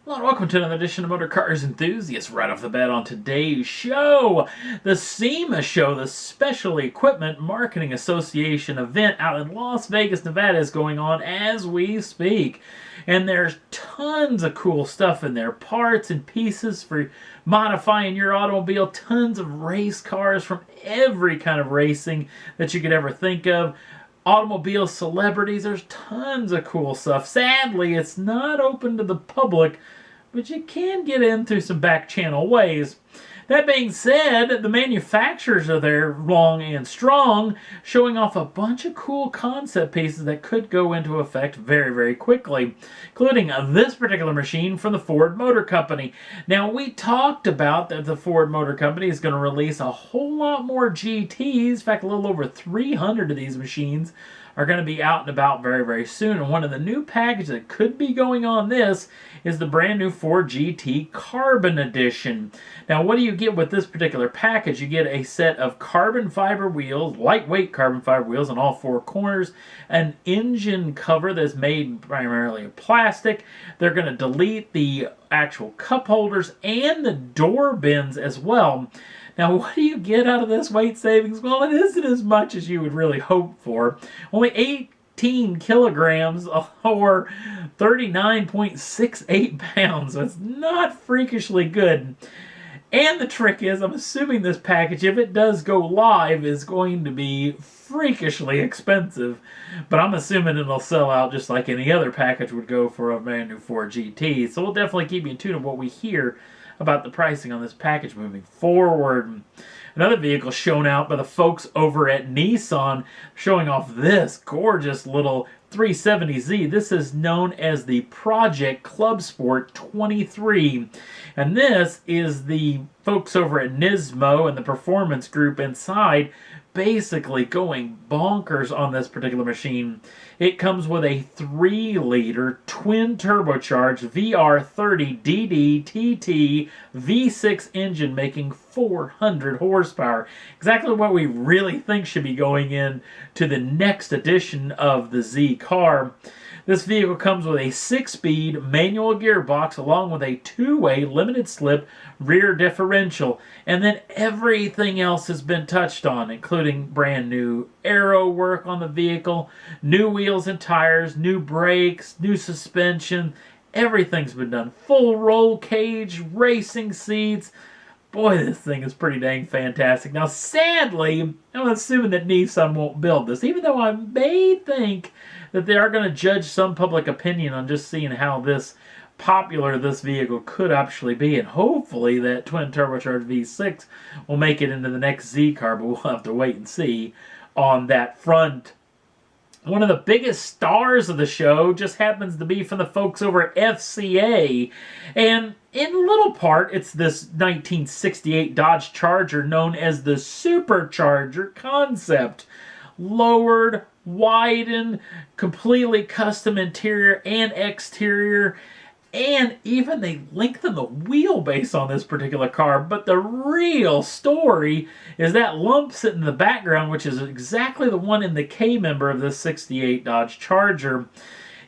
Hello and welcome to another edition of Motor Cars Enthusiasts. Right off the bat on today's show, the SEMA show, the Special Equipment Marketing Association event out in Las Vegas, Nevada is going on as we speak. And there's tons of cool stuff in there. Parts and pieces for modifying your automobile. Tons of race cars from every kind of racing that you could ever think of. Automobile celebrities, there's tons of cool stuff. Sadly, it's not open to the public, but you can get in through some back channel ways. That being said, the manufacturers are there long and strong, showing off a bunch of cool concept pieces that could go into effect very, very quickly, including this particular machine from the Ford Motor Company. Now, we talked about that the Ford Motor Company is going to release a whole lot more GTs. In fact, a little over 300 of these machines are going to be out and about very, very soon. And one of the new packages that could be going on this is the brand new Ford GT Carbon Edition. Now, what do you get with this particular package? You get a set of carbon fiber wheels, lightweight carbon fiber wheels on all four corners, an engine cover that's made primarily of plastic. They're going to delete the actual cup holders and the door bins as well. Now, what do you get out of this weight savings? Well, it isn't as much as you would really hope for. Only 18 kilograms or 39.68 pounds. So it's not freakishly good. And the trick is, I'm assuming this package, if it does go live, is going to be freakishly expensive. But I'm assuming it'll sell out just like any other package would go for a brand new Ford GT. So we'll definitely keep you in tune of what we hear about the pricing on this package moving forward. Another vehicle shown out by the folks over at Nissan, showing off this gorgeous little 370Z. This is known as the Project Clubsport 23. And this is the folks over at Nismo and the performance group inside basically going bonkers on this particular machine. It comes with a 3-liter twin turbocharged VR30 DD V6 engine making 400 horsepower. Exactly what we really think should be going in to the next edition of the Z car. This vehicle comes with a 6-speed manual gearbox along with a 2-way limited slip rear differential. And then everything else has been touched on, including brand new aero work on the vehicle, new wheels and tires, new brakes, new suspension. Everything's been done. Full roll cage, racing seats. Boy, this thing is pretty dang fantastic. Now, sadly, I'm assuming that Nissan won't build this, even though I may think that they are going to judge some public opinion on just seeing how popular this vehicle could actually be, and hopefully that twin turbocharged V6 will make it into the next Z car, but we'll have to wait and see on that front. One of the biggest stars of the show just happens to be from the folks over at FCA, and in little part, it's this 1968 Dodge Charger known as the Supercharger concept. Lowered, widened, completely custom interior and exterior, and even they lengthened the wheelbase on this particular car. But the real story is that lump sitting in the background, which is exactly the one in the K member of this 68 Dodge Charger.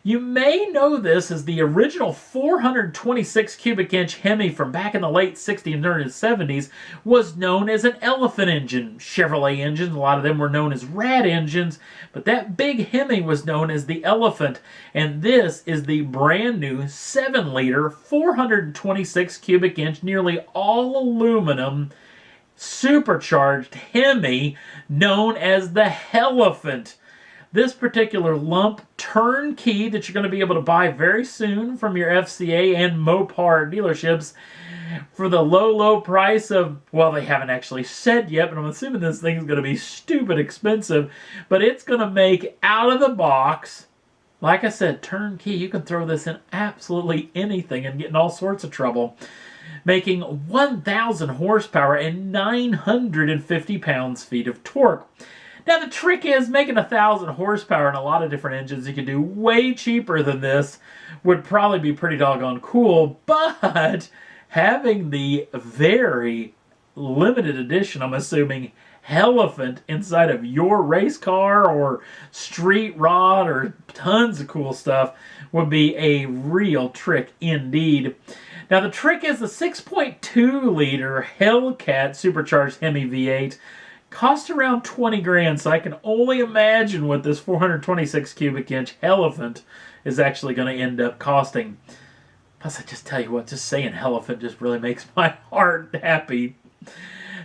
You may know this as the original 426 cubic inch HEMI from back in the late 60s and early 70s was known as an Hellephant engine. Chevrolet engines, a lot of them were known as rad engines, but that big HEMI was known as the Hellephant. And this is the brand new 7-liter, 426 cubic inch, nearly all aluminum, supercharged HEMI known as the Hellephant. This particular lump turnkey that you're going to be able to buy very soon from your FCA and Mopar dealerships for the low, low price of, well, they haven't actually said yet, but I'm assuming this thing is going to be stupid expensive. But it's going to make out of the box, like I said, turnkey. You can throw this in absolutely anything and get in all sorts of trouble. Making 1,000 horsepower and 950 pounds-feet of torque. Now, the trick is making 1,000 horsepower in a lot of different engines you can do way cheaper than this would probably be pretty doggone cool, but having the very limited edition, I'm assuming, Hellephant inside of your race car or street rod or tons of cool stuff would be a real trick indeed. Now the trick is the 6.2 liter Hellcat supercharged HEMI V8 cost around 20 grand, so I can only imagine what this 426 cubic inch Hellephant is actually going to end up costing. Plus, I just tell you what, just saying Hellephant just really makes my heart happy.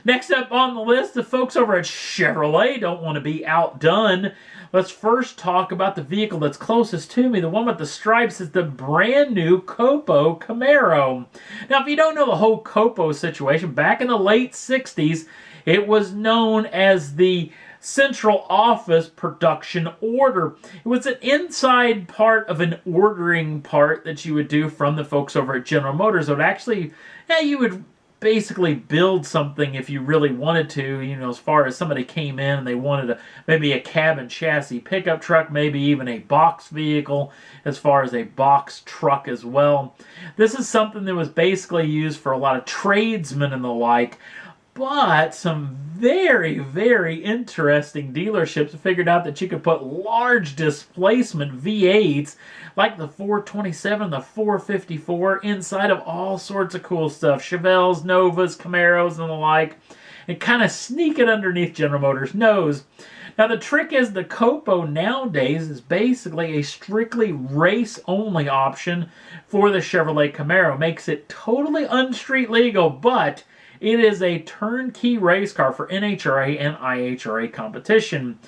Next up on the list, the folks over at Chevrolet don't want to be outdone. Let's first talk about the vehicle that's closest to me. The one with the stripes is the brand new COPO Camaro. Now, if you don't know the whole COPO situation, back in the late 60s, it was known as the Central Office Production Order. It was an inside part of an ordering part that you would do from the folks over at General Motors. It would actually, you would basically build something if you really wanted to, as far as somebody came in and they wanted maybe a cab and chassis pickup truck, maybe even a box vehicle, as far as a box truck as well. This is something that was basically used for a lot of tradesmen and the like. But some very, very interesting dealerships figured out that you could put large displacement V8s like the 427, the 454 inside of all sorts of cool stuff. Chevelles, Novas, Camaros, and the like. And kind of sneak it underneath General Motors' nose. Now the trick is the COPO nowadays is basically a strictly race-only option for the Chevrolet Camaro. Makes it totally unstreet legal, but it is a turnkey race car for NHRA and IHRA competition.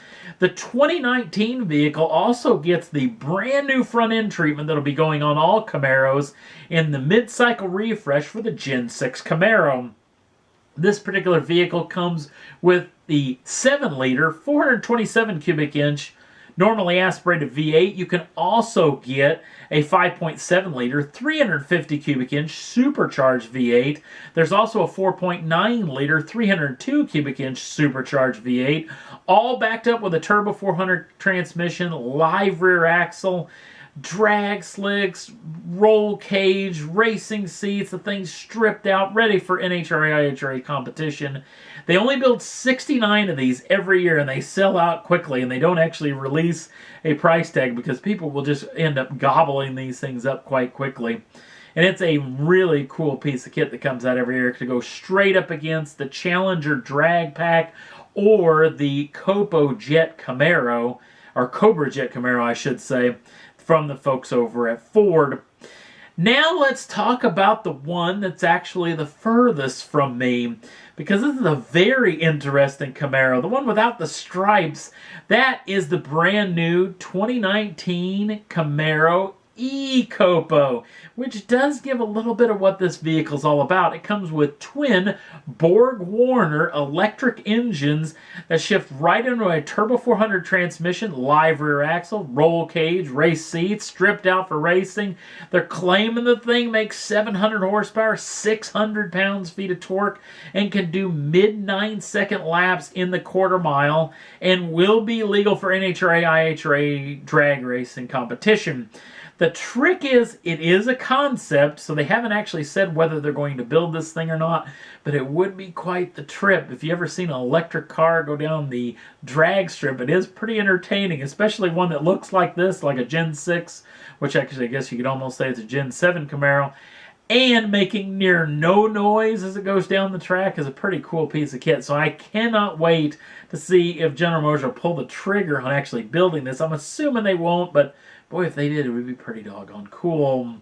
The 2019 vehicle also gets the brand new front end treatment that'll be going on all Camaros in the mid-cycle refresh for the Gen 6 Camaro. This particular vehicle comes with the 7-liter, 427 cubic inch normally aspirated V8. You can also get a 5.7 liter, 350 cubic inch supercharged V8. There's also a 4.9 liter, 302 cubic inch supercharged V8, all backed up with a turbo 400 transmission, live rear axle, drag slicks, roll cage, racing seats, the thing's stripped out, ready for NHRA, IHRA competition. They only build 69 of these every year, and they sell out quickly, and they don't actually release a price tag because people will just end up gobbling these things up quite quickly. And it's a really cool piece of kit that comes out every year to go straight up against the Challenger Drag Pack or the COPO Jet Camaro, or Cobra Jet Camaro, I should say, from the folks over at Ford. Now let's talk about the one that's actually the furthest from me, because this is a very interesting Camaro. The one without the stripes, that is the brand new 2019 Camaro ECOPO, which does give a little bit of what this vehicle's all about. It comes with twin Borg-Warner electric engines that shift right into a turbo 400 transmission, live rear axle, roll cage, race seats, stripped out for racing. They're claiming the thing makes 700 horsepower, 600 pounds-feet of torque, and can do mid-9-second laps in the quarter mile, and will be legal for NHRA, IHRA drag racing competition. The trick is, it is a concept, so they haven't actually said whether they're going to build this thing or not, but it would be quite the trip. If you ever seen an electric car go down the drag strip, it is pretty entertaining, especially one that looks like this, like a Gen 6, which actually I guess you could almost say it's a Gen 7 Camaro, and making near no noise as it goes down the track is a pretty cool piece of kit. So I cannot wait to see if General Motors will pull the trigger on actually building this. I'm assuming they won't, but boy, if they did, it would be pretty doggone cool.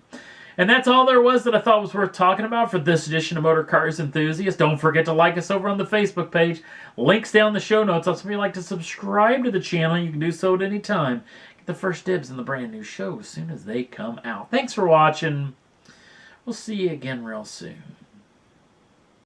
And that's all there was that I thought was worth talking about for this edition of Motor Cars Enthusiast. Don't forget to like us over on the Facebook page. Links down in the show notes. Also, if you'd like to subscribe to the channel, you can do so at any time. Get the first dibs in the brand new show as soon as they come out. Thanks for watching. We'll see you again real soon.